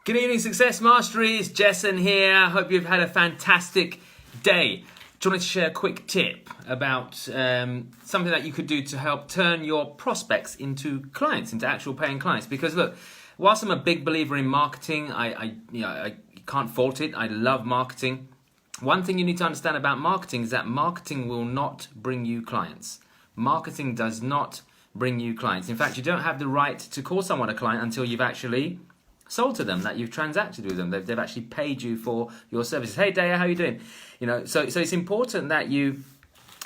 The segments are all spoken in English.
Good evening, Success Masteries. Jason here. Hope you've had a fantastic day. Just wanted to share a quick tip about something that you could do to help turn your prospects into clients, into actual paying clients. Because look, whilst I'm a big believer in marketing, I can't fault it. I love marketing. One thing you need to understand about marketing is that marketing will not bring you clients. Marketing does not bring you clients. In fact, you don't have the right to call someone a client until you've actually sold to them, that you've transacted with them, they've actually paid you for your services. Hey Daya, how are you doing? So it's important that you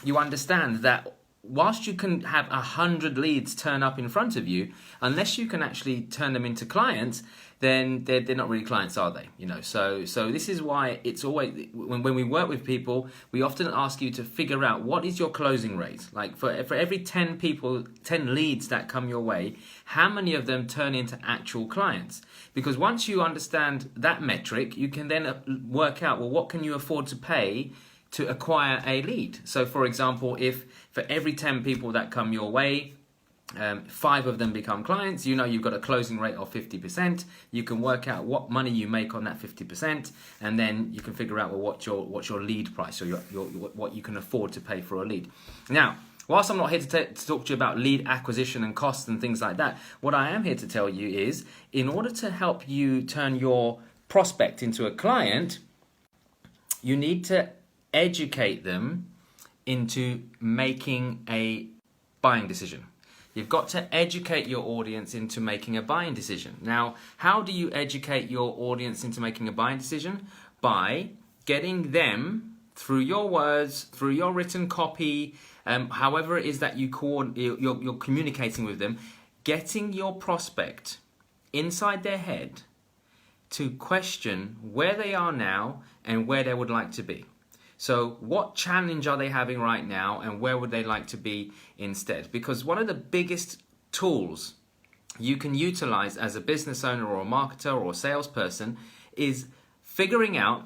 understand that whilst you can have 100 leads turn up in front of you, unless you can actually turn them into clients, then they're not really clients, are they? So this is why it's always, when we work with people, we often ask you to figure out what is your closing rate. Like for every 10 leads that come your way, how many of them turn into actual clients? Because once you understand that metric, you can then work out, well, what can you afford to pay to acquire a lead? So for example, if for every 10 people that come your way, 5 of them become clients, you've got a closing rate of 50%. You can work out what money you make on that 50%, and then you can figure out, well, what's your lead price, or what you can afford to pay for a lead. Now, whilst I'm not here to talk to you about lead acquisition and costs and things like that, what I am here to tell you is, in order to help you turn your prospect into a client, you need to educate them into making a buying decision. You've got to educate your audience into making a buying decision. Now, how do you educate your audience into making a buying decision? By getting them, through your words, through your written copy, however it is that you're communicating with them, getting your prospect inside their head to question where they are now and where they would like to be. So what challenge are they having right now, and where would they like to be instead? Because one of the biggest tools you can utilize as a business owner or a marketer or a salesperson is figuring out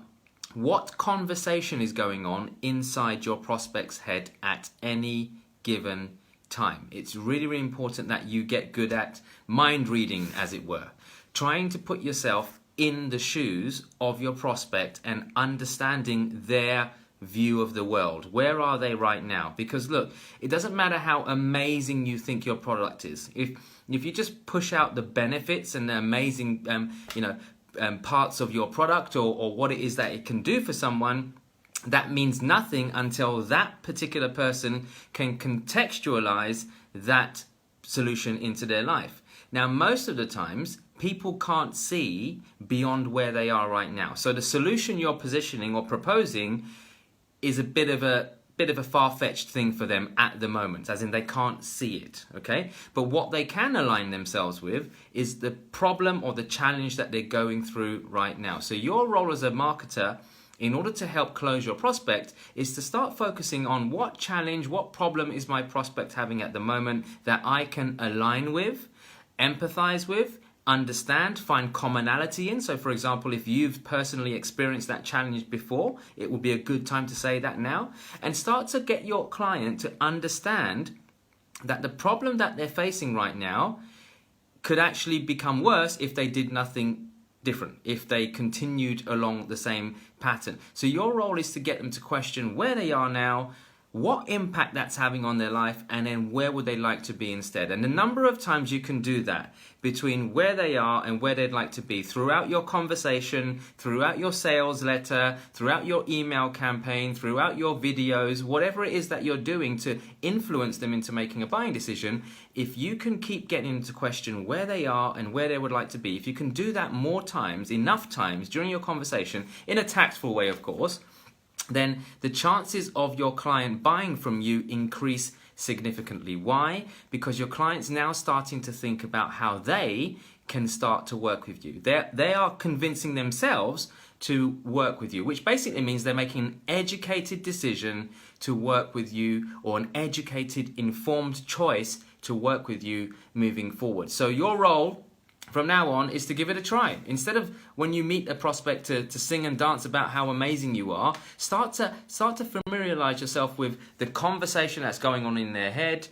what conversation is going on inside your prospect's head at any given time. It's really, really important that you get good at mind reading, as it were, trying to put yourself in the shoes of your prospect and understanding their view of the world. Where are they right now? Because look, it doesn't matter how amazing you think your product is. If you just push out the benefits and the amazing parts of your product or what it is that it can do for someone, that means nothing until that particular person can contextualize that solution into their life. Now, most of the times, people can't see beyond where they are right now. So the solution you're positioning or proposing is a bit of a far-fetched thing for them at the moment, as in they can't see it, okay? But what they can align themselves with is the problem or the challenge that they're going through right now. So your role as a marketer, in order to help close your prospect, is to start focusing on what challenge, what problem is my prospect having at the moment that I can align with, empathize with, understand, find commonality in. So for example, if you've personally experienced that challenge before, it would be a good time to say that now, and start to get your client to understand that the problem that they're facing right now could actually become worse if they did nothing different, if they continued along the same pattern. So your role is to get them to question where they are now, what impact that's having on their life, and then where would they like to be instead. And the number of times you can do that between where they are and where they'd like to be throughout your conversation, throughout your sales letter, throughout your email campaign, throughout your videos, whatever it is that you're doing to influence them into making a buying decision, if you can keep getting them to question where they are and where they would like to be, if you can do that more times, enough times during your conversation, in a tactful way of course, then the chances of your client buying from you increase significantly. Why? Because your client's now starting to think about how they can start to work with you. They are convincing themselves to work with you, which basically means they're making an educated decision to work with you, or an educated, informed choice to work with you moving forward. So your role from now on is to give it a try. Instead of when you meet a prospect to sing and dance about how amazing you are, start to familiarize yourself with the conversation that's going on in their head,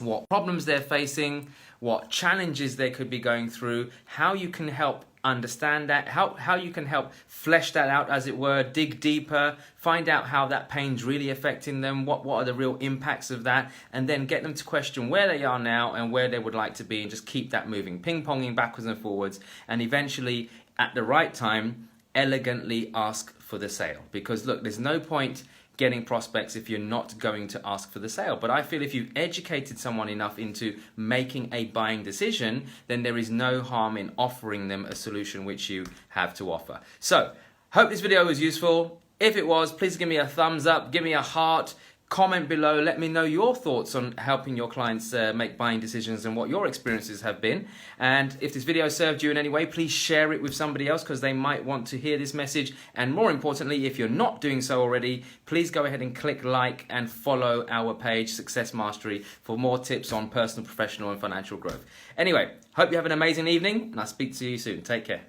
what problems they're facing, what challenges they could be going through, how you can help understand that, how you can help flesh that out, as it were, dig deeper, find out how that pain's really affecting them, what are the real impacts of that, and then get them to question where they are now and where they would like to be, and just keep that moving, ping-ponging backwards and forwards, and eventually, at the right time, elegantly ask for the sale. Because look, there's no point getting prospects if you're not going to ask for the sale. But I feel if you've educated someone enough into making a buying decision, then there is no harm in offering them a solution which you have to offer. So, hope this video was useful. If it was, please give me a thumbs up, give me a heart, comment below, let me know your thoughts on helping your clients make buying decisions and what your experiences have been. And if this video served you in any way, please share it with somebody else because they might want to hear this message. And more importantly, if you're not doing so already, please go ahead and click like and follow our page, Success Mastery, for more tips on personal, professional and financial growth. Anyway, hope you have an amazing evening and I'll speak to you soon. Take care.